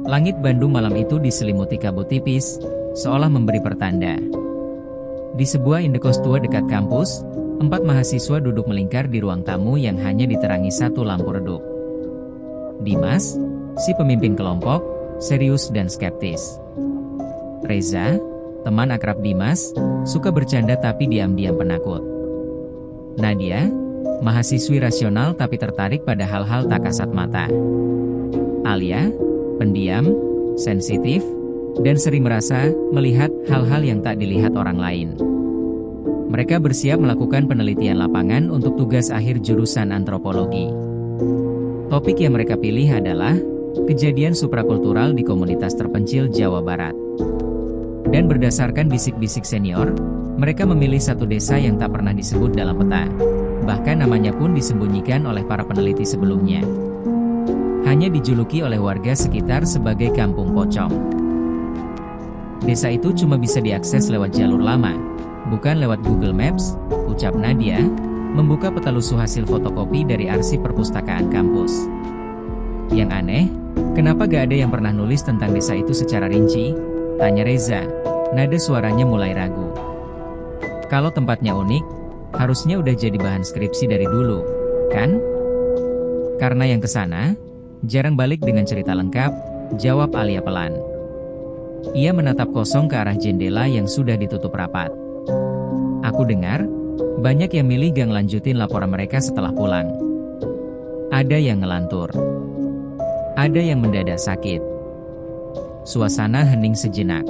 Langit Bandung malam itu diselimuti kabut tipis, seolah memberi pertanda. Di sebuah indekos tua dekat kampus, 4 mahasiswa duduk melingkar di ruang tamu yang hanya diterangi satu lampu redup. Dimas, si pemimpin kelompok, serius dan skeptis. Reza, teman akrab Dimas, suka bercanda tapi diam-diam penakut. Nadia, mahasiswi rasional tapi tertarik pada hal-hal tak kasat mata. Alia, pendiam, sensitif, dan sering merasa melihat hal-hal yang tak dilihat orang lain. Mereka bersiap melakukan penelitian lapangan untuk tugas akhir jurusan antropologi. Topik yang mereka pilih adalah kejadian suprakultural di komunitas terpencil Jawa Barat. Dan berdasarkan bisik-bisik senior, mereka memilih satu desa yang tak pernah disebut dalam peta. Bahkan namanya pun disembunyikan oleh para peneliti sebelumnya. Hanya dijuluki oleh warga sekitar sebagai Kampung Pocong. Desa itu cuma bisa diakses lewat jalur lama, bukan lewat Google Maps, ucap Nadia, membuka peta lusuh hasil fotokopi dari arsip perpustakaan kampus. Yang aneh, kenapa gak ada yang pernah nulis tentang desa itu secara rinci? Tanya Reza, nada suaranya mulai ragu. Kalau tempatnya unik, harusnya udah jadi bahan skripsi dari dulu, kan? Karena yang kesana, jarang balik dengan cerita lengkap, jawab Alia pelan. Ia menatap kosong ke arah jendela yang sudah ditutup rapat. Aku dengar, banyak yang milih gak lanjutin laporan mereka setelah pulang. Ada yang ngelantur. Ada yang mendadak sakit. Suasana hening sejenak.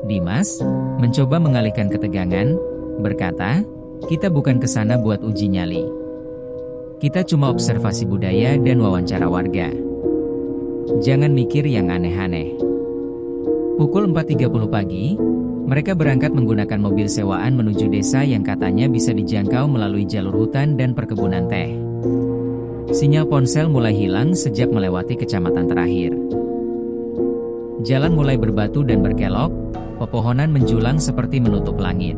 Dimas mencoba mengalihkan ketegangan, berkata, kita bukan kesana buat uji nyali. Kita cuma observasi budaya dan wawancara warga. Jangan mikir yang aneh-aneh. Pukul 4.30 pagi, mereka berangkat menggunakan mobil sewaan menuju desa yang katanya bisa dijangkau melalui jalur hutan dan perkebunan teh. Sinyal ponsel mulai hilang sejak melewati kecamatan terakhir. Jalan mulai berbatu dan berkelok, pepohonan menjulang seperti menutup langit.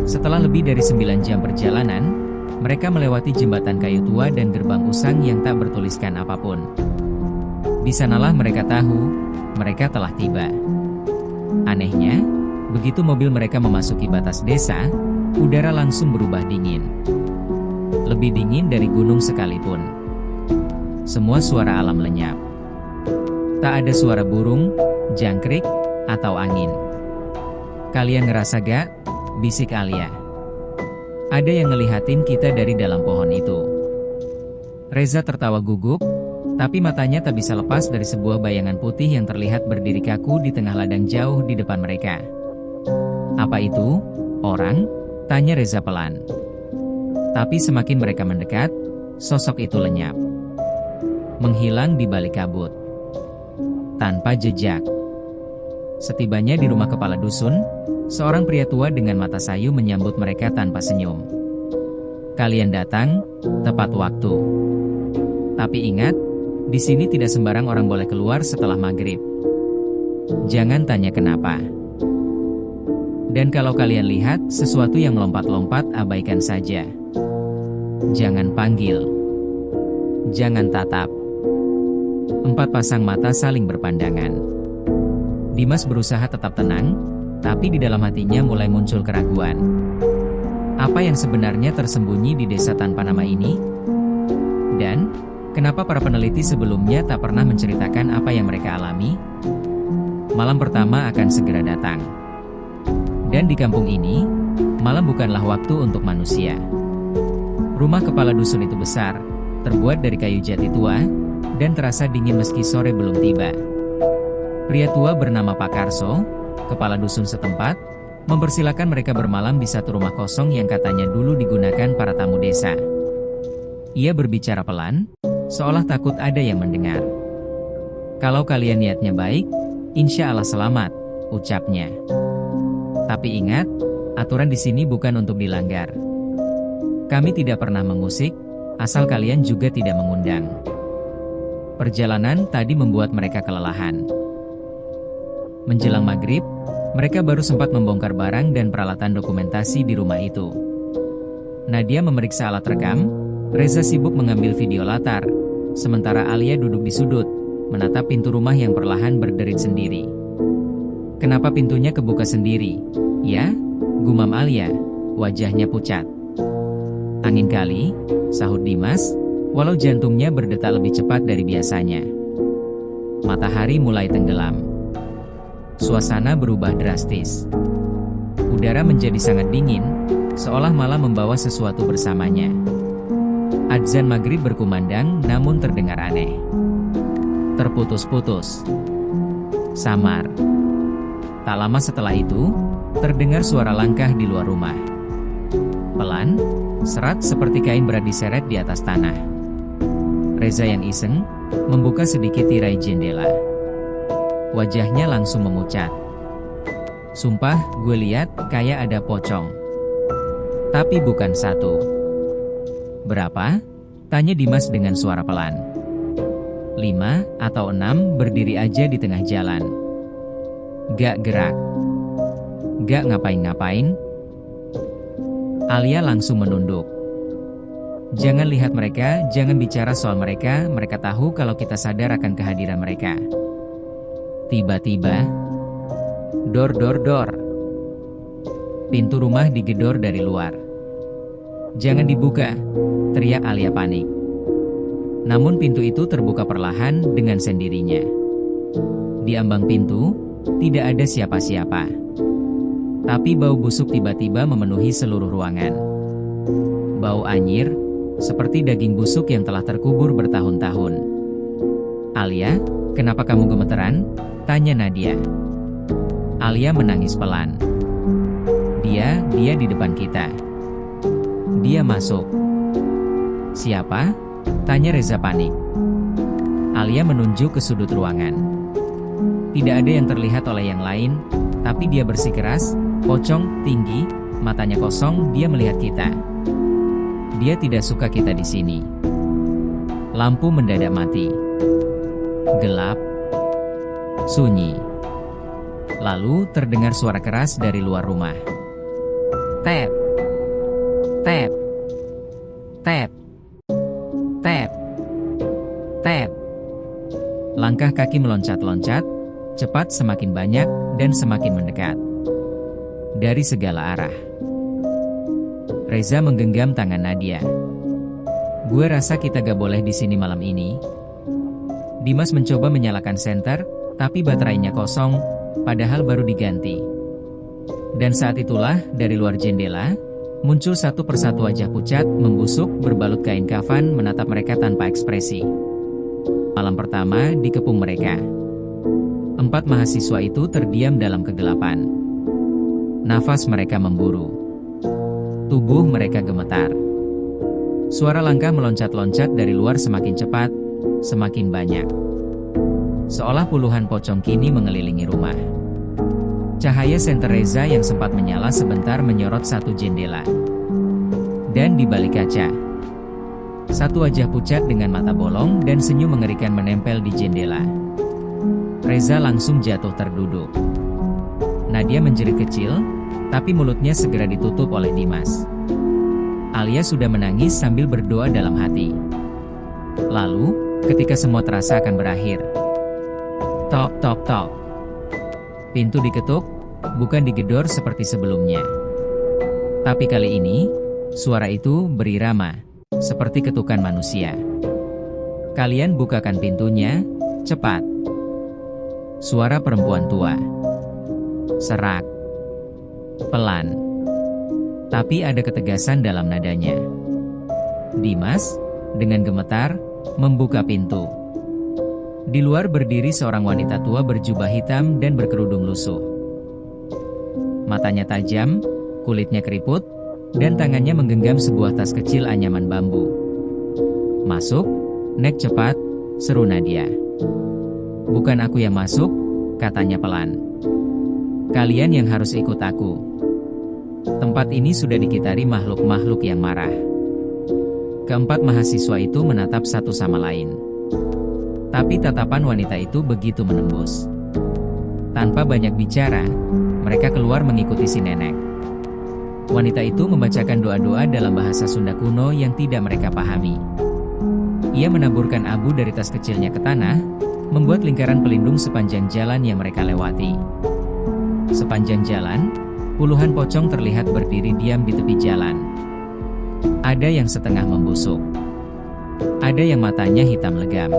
Setelah lebih dari 9 jam perjalanan, mereka melewati jembatan kayu tua dan gerbang usang yang tak bertuliskan apapun. Di sanalah mereka tahu, mereka telah tiba. Anehnya, begitu mobil mereka memasuki batas desa, udara langsung berubah dingin. Lebih dingin dari gunung sekalipun. Semua suara alam lenyap. Tak ada suara burung, jangkrik, atau angin. Kalian ngerasa gak? Bisik Alia. Ada yang ngelihatin kita dari dalam pohon itu. Reza tertawa gugup, tapi matanya tak bisa lepas dari sebuah bayangan putih yang terlihat berdiri kaku di tengah ladang jauh di depan mereka. Apa itu? Orang? Tanya Reza pelan. Tapi semakin mereka mendekat, sosok itu lenyap. Menghilang di balik kabut. Tanpa jejak. Setibanya di rumah kepala dusun, seorang pria tua dengan mata sayu menyambut mereka tanpa senyum. Kalian datang, tepat waktu. Tapi ingat, di sini tidak sembarang orang boleh keluar setelah maghrib. Jangan tanya kenapa. Dan kalau kalian lihat sesuatu yang melompat-lompat, abaikan saja. Jangan panggil. Jangan tatap. 4 pasang mata saling berpandangan. Dimas berusaha tetap tenang, tapi di dalam hatinya mulai muncul keraguan. Apa yang sebenarnya tersembunyi di desa tanpa nama ini? Dan, kenapa para peneliti sebelumnya tak pernah menceritakan apa yang mereka alami? Malam pertama akan segera datang. Dan di kampung ini, malam bukanlah waktu untuk manusia. Rumah kepala dusun itu besar, terbuat dari kayu jati tua, dan terasa dingin meski sore belum tiba. Pria tua bernama Pak Karso, kepala dusun setempat, mempersilakan mereka bermalam di satu rumah kosong yang katanya dulu digunakan para tamu desa. Ia berbicara pelan, seolah takut ada yang mendengar. Kalau kalian niatnya baik, insya Allah selamat, ucapnya. Tapi ingat, aturan di sini bukan untuk dilanggar. Kami tidak pernah mengusik, asal kalian juga tidak mengundang. Perjalanan tadi membuat mereka kelelahan. Menjelang maghrib, mereka baru sempat membongkar barang dan peralatan dokumentasi di rumah itu. Nadia memeriksa alat rekam, Reza sibuk mengambil video latar, sementara Alia duduk di sudut, menatap pintu rumah yang perlahan berderit sendiri. "Kenapa pintunya kebuka sendiri?" "Ya," gumam Alia, wajahnya pucat. "Angin kali," sahut Dimas, walau jantungnya berdetak lebih cepat dari biasanya. Matahari mulai tenggelam. Suasana berubah drastis. Udara menjadi sangat dingin, seolah malam membawa sesuatu bersamanya. Adzan maghrib berkumandang namun terdengar aneh. Terputus-putus. Samar. Tak lama setelah itu, terdengar suara langkah di luar rumah. Pelan, serat seperti kain berat diseret di atas tanah. Reza yang iseng, membuka sedikit tirai jendela. Wajahnya langsung memucat. "Sumpah, gue lihat kayak ada pocong. Tapi bukan satu." "Berapa?" tanya Dimas dengan suara pelan. 5 atau 6 berdiri aja di tengah jalan. Gak gerak. Gak ngapa-ngapain. Alia langsung menunduk. "Jangan lihat mereka, jangan bicara soal mereka, mereka tahu kalau kita sadar akan kehadiran mereka." Tiba-tiba, dor dor dor. Pintu rumah digedor dari luar. "Jangan dibuka," teriak Alia panik. Namun pintu itu terbuka perlahan dengan sendirinya. Di ambang pintu, tidak ada siapa-siapa. Tapi bau busuk tiba-tiba memenuhi seluruh ruangan. Bau anyir, seperti daging busuk yang telah terkubur bertahun-tahun. "Alia, kenapa kamu gemeteran?" tanya Nadia. Alia menangis pelan. Dia di depan kita. Dia masuk." "Siapa?" tanya Reza panik. Alia menunjuk ke sudut ruangan. Tidak ada yang terlihat oleh yang lain, tapi dia bersikeras, pocong, tinggi, matanya kosong, dia melihat kita. Dia tidak suka kita di sini. Lampu mendadak mati. Gelap. Sunyi. Lalu terdengar suara keras dari luar rumah. Tap. Tap. Tap. Tap. Tap. Langkah kaki meloncat-loncat, cepat semakin banyak dan semakin mendekat. Dari segala arah. Reza menggenggam tangan Nadia. "Gue rasa kita gak boleh di sini malam ini." Dimas mencoba menyalakan senter, tapi baterainya kosong, padahal baru diganti. Dan saat itulah, dari luar jendela, muncul satu persatu wajah pucat, membusuk, berbalut kain kafan, menatap mereka tanpa ekspresi. Malam pertama dikepung mereka. 4 mahasiswa itu terdiam dalam kegelapan. Nafas mereka memburu. Tubuh mereka gemetar. Suara langkah meloncat-loncat dari luar semakin cepat, semakin banyak. Seolah puluhan pocong kini mengelilingi rumah. Cahaya senter Reza yang sempat menyala sebentar menyorot satu jendela. Dan di balik kaca, satu wajah pucat dengan mata bolong dan senyum mengerikan menempel di jendela. Reza langsung jatuh terduduk. Nadia menjerit kecil, tapi mulutnya segera ditutup oleh Dimas. Alia sudah menangis sambil berdoa dalam hati. Lalu, ketika semua terasa akan berakhir. Tok tok tok. Pintu diketuk, bukan digedor seperti sebelumnya. Tapi kali ini, suara itu berirama, seperti ketukan manusia. "Kalian bukakan pintunya, cepat." Suara perempuan tua. Serak. Pelan. Tapi ada ketegasan dalam nadanya. Dimas, dengan gemetar, membuka pintu. Di luar berdiri seorang wanita tua berjubah hitam dan berkerudung lusuh. Matanya tajam, kulitnya keriput, dan tangannya menggenggam sebuah tas kecil anyaman bambu. "Masuk, Nek, cepat," seru Nadia. "Bukan aku yang masuk," katanya pelan. "Kalian yang harus ikut aku. Tempat ini sudah dikitari makhluk-makhluk yang marah." Keempat mahasiswa itu menatap satu sama lain. Tapi tatapan wanita itu begitu menembus. Tanpa banyak bicara, mereka keluar mengikuti si nenek. Wanita itu membacakan doa-doa dalam bahasa Sunda kuno yang tidak mereka pahami. Ia menaburkan abu dari tas kecilnya ke tanah, membuat lingkaran pelindung sepanjang jalan yang mereka lewati. Sepanjang jalan, puluhan pocong terlihat berdiri diam di tepi jalan. Ada yang setengah membusuk. Ada yang matanya hitam legam.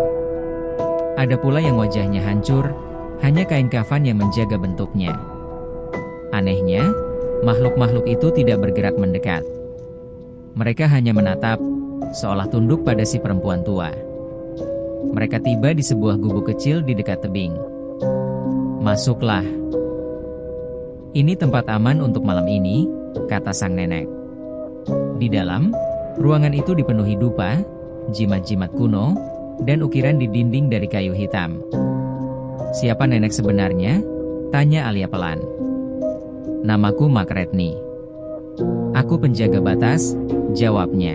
Ada pula yang wajahnya hancur, hanya kain kafan yang menjaga bentuknya. Anehnya, makhluk-makhluk itu tidak bergerak mendekat. Mereka hanya menatap, seolah tunduk pada si perempuan tua. Mereka tiba di sebuah gubuk kecil di dekat tebing. "Masuklah. Ini tempat aman untuk malam ini," kata sang nenek. Di dalam, ruangan itu dipenuhi dupa, jimat-jimat kuno, dan ukiran di dinding dari kayu hitam. "Siapa nenek sebenarnya?" tanya Alia pelan. "Namaku Mak Retni. Aku penjaga batas," jawabnya.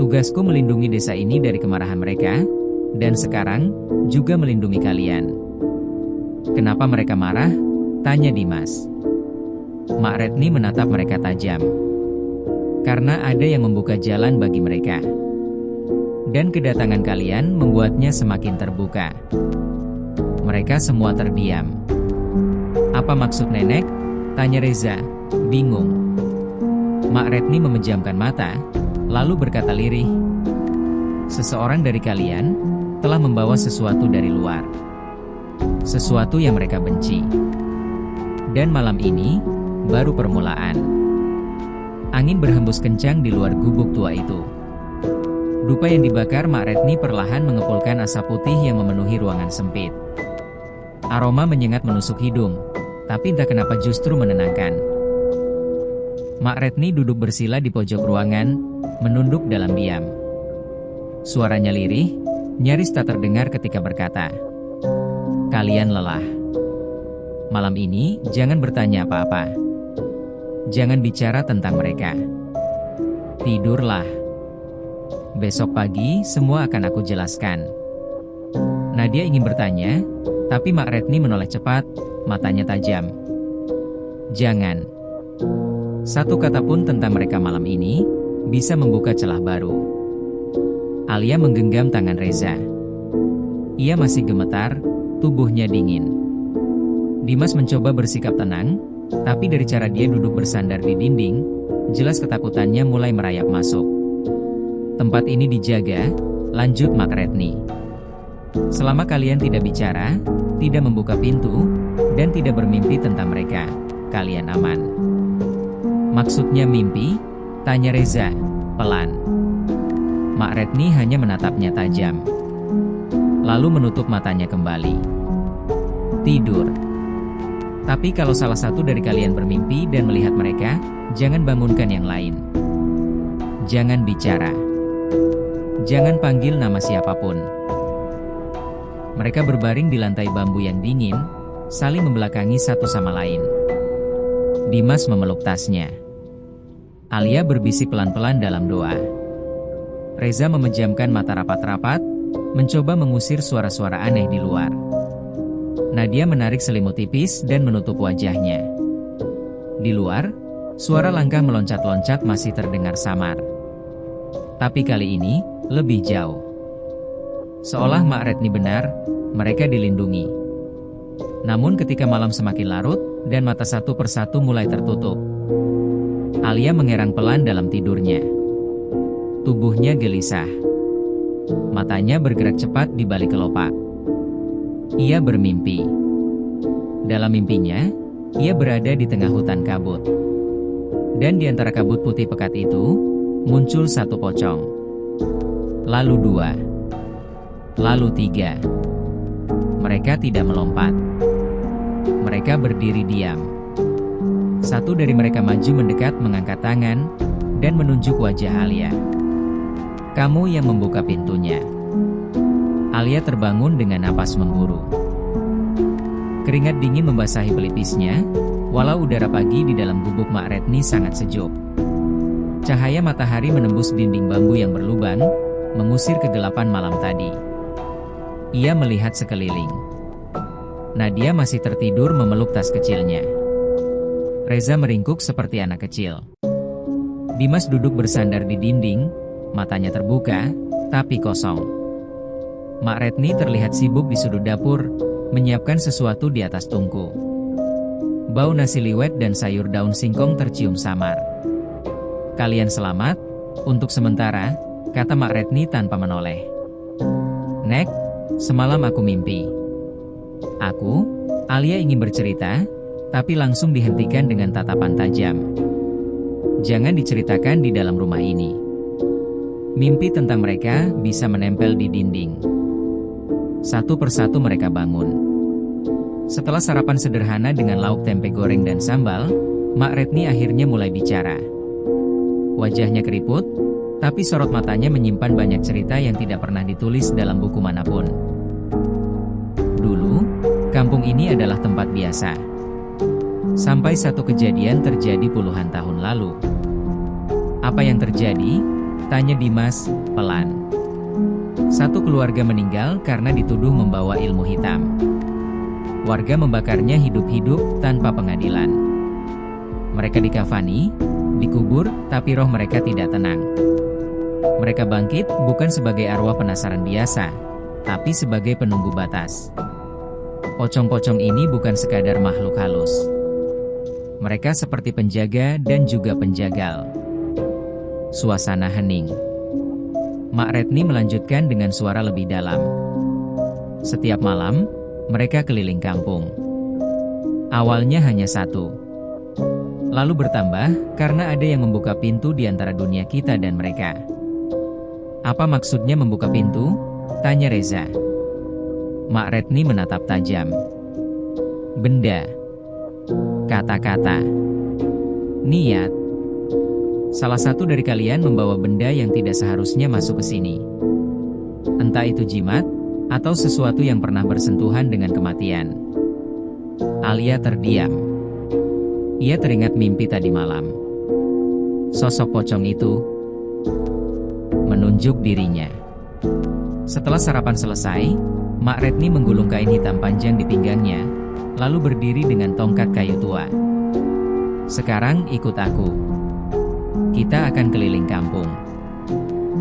"Tugasku melindungi desa ini dari kemarahan mereka, dan sekarang juga melindungi kalian." "Kenapa mereka marah?" tanya Dimas. Mak Retni menatap mereka tajam. "Karena ada yang membuka jalan bagi mereka. Dan kedatangan kalian membuatnya semakin terbuka." Mereka semua terdiam. "Apa maksud nenek?" tanya Reza, bingung. Mak Retni memejamkan mata, lalu berkata lirih, "Seseorang dari kalian telah membawa sesuatu dari luar. Sesuatu yang mereka benci. Dan malam ini baru permulaan." Angin berhembus kencang di luar gubuk tua itu. Dupa yang dibakar Mak Retni perlahan mengepulkan asap putih yang memenuhi ruangan sempit. Aroma menyengat menusuk hidung, tapi entah kenapa justru menenangkan. Mak Retni duduk bersila di pojok ruangan, menunduk dalam diam. Suaranya lirih, nyaris tak terdengar ketika berkata, "Kalian lelah. Malam ini jangan bertanya apa-apa. Jangan bicara tentang mereka. Tidurlah. Besok pagi semua akan aku jelaskan." Nadia ingin bertanya, tapi Mak Retni menoleh cepat, matanya tajam. "Jangan. Satu kata pun tentang mereka malam ini bisa membuka celah baru." Alia menggenggam tangan Reza. Ia masih gemetar, tubuhnya dingin. Dimas mencoba bersikap tenang, tapi dari cara dia duduk bersandar di dinding, jelas ketakutannya mulai merayap masuk. "Tempat ini dijaga," lanjut Mak Retni. "Selama kalian tidak bicara, tidak membuka pintu, dan tidak bermimpi tentang mereka, kalian aman." "Maksudnya mimpi?" tanya Reza, pelan. Mak Retni hanya menatapnya tajam. Lalu menutup matanya kembali. "Tidur. Tapi kalau salah satu dari kalian bermimpi dan melihat mereka, jangan bangunkan yang lain. Jangan bicara. Jangan panggil nama siapapun." Mereka berbaring di lantai bambu yang dingin, saling membelakangi satu sama lain. Dimas memeluk tasnya. Alia berbisik pelan-pelan dalam doa. Reza memejamkan mata rapat-rapat, mencoba mengusir suara-suara aneh di luar. Nadia menarik selimut tipis dan menutup wajahnya. Di luar, suara langkah meloncat-loncat masih terdengar samar. Tapi kali ini, lebih jauh. Seolah Mak Retni benar, mereka dilindungi. Namun ketika malam semakin larut, dan mata satu persatu mulai tertutup, Alia mengerang pelan dalam tidurnya. Tubuhnya gelisah. Matanya bergerak cepat di balik kelopak. Ia bermimpi. Dalam mimpinya, ia berada di tengah hutan kabut. Dan di antara kabut putih pekat itu, muncul satu pocong. Lalu dua. Lalu tiga. Mereka tidak melompat. Mereka berdiri diam. Satu dari mereka maju mendekat mengangkat tangan, dan menunjuk wajah Alia. "Kamu yang membuka pintunya." Alia terbangun dengan napas memburu. Keringat dingin membasahi pelipisnya, walau udara pagi di dalam gubuk Mak Retni sangat sejuk. Cahaya matahari menembus dinding bambu yang berlubang, mengusir kegelapan malam tadi. Ia melihat sekeliling. Nadia masih tertidur memeluk tas kecilnya. Reza meringkuk seperti anak kecil. Dimas duduk bersandar di dinding, matanya terbuka, tapi kosong. Mak Retni terlihat sibuk di sudut dapur, menyiapkan sesuatu di atas tungku. Bau nasi liwet dan sayur daun singkong tercium samar. "Kalian selamat, untuk sementara," kata Mak Retni tanpa menoleh. "Nek, semalam aku mimpi." Alia ingin bercerita, tapi langsung dihentikan dengan tatapan tajam. "Jangan diceritakan di dalam rumah ini. Mimpi tentang mereka bisa menempel di dinding." Satu persatu mereka bangun. Setelah sarapan sederhana dengan lauk tempe goreng dan sambal, Mak Retni akhirnya mulai bicara. Wajahnya keriput, tapi sorot matanya menyimpan banyak cerita yang tidak pernah ditulis dalam buku manapun. "Dulu, kampung ini adalah tempat biasa. Sampai satu kejadian terjadi puluhan tahun lalu." "Apa yang terjadi?" tanya Dimas, pelan. "Satu keluarga meninggal karena dituduh membawa ilmu hitam. Warga membakarnya hidup-hidup tanpa pengadilan. Mereka dikafani, dikubur, tapi roh mereka tidak tenang. Mereka bangkit bukan sebagai arwah penasaran biasa, tapi sebagai penunggu batas. Pocong-pocong ini bukan sekadar makhluk halus. Mereka seperti penjaga dan juga penjagal." Suasana hening. Mak Retni melanjutkan dengan suara lebih dalam. "Setiap malam, mereka keliling kampung. Awalnya hanya satu. Lalu bertambah karena ada yang membuka pintu di antara dunia kita dan mereka." "Apa maksudnya membuka pintu?" tanya Reza. Mak Retni menatap tajam. "Benda. Kata-kata. Niat. Salah satu dari kalian membawa benda yang tidak seharusnya masuk ke sini. Entah itu jimat, atau sesuatu yang pernah bersentuhan dengan kematian." Alia terdiam. Ia teringat mimpi tadi malam. Sosok pocong itu menunjuk dirinya. Setelah sarapan selesai, Mak Retni menggulung kain hitam panjang di pinggangnya, lalu berdiri dengan tongkat kayu tua. "Sekarang ikut aku. Kita akan keliling kampung.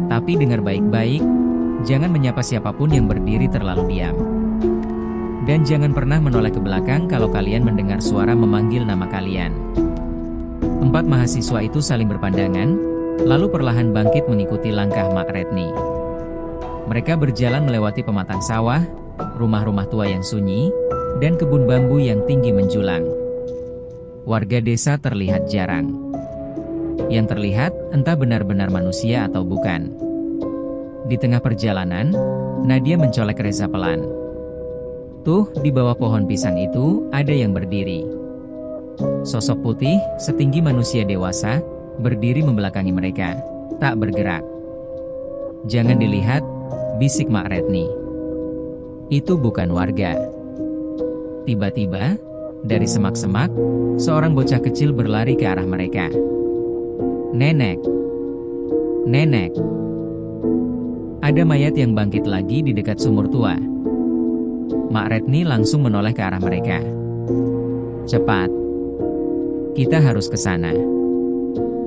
Tapi dengar baik-baik, jangan menyapa siapapun yang berdiri terlalu diam. Dan jangan pernah menoleh ke belakang kalau kalian mendengar suara memanggil nama kalian." Empat mahasiswa itu saling berpandangan, lalu perlahan bangkit mengikuti langkah Mak Retni. Mereka berjalan melewati pematang sawah, rumah-rumah tua yang sunyi, dan kebun bambu yang tinggi menjulang. Warga desa terlihat jarang. Yang terlihat entah benar-benar manusia atau bukan. Di tengah perjalanan, Nadia mencolek Reza pelan. "Tuh, di bawah pohon pisang itu, ada yang berdiri." Sosok putih, setinggi manusia dewasa, berdiri membelakangi mereka, tak bergerak. "Jangan dilihat," bisik Mak Retni. "Itu bukan warga." Tiba-tiba, dari semak-semak, seorang bocah kecil berlari ke arah mereka. "Nenek! Nenek!" Ada mayat yang bangkit lagi di dekat sumur tua. Mak Retni langsung menoleh ke arah mereka. "Cepat! Kita harus ke sana.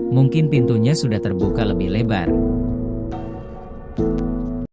Mungkin pintunya sudah terbuka lebih lebar."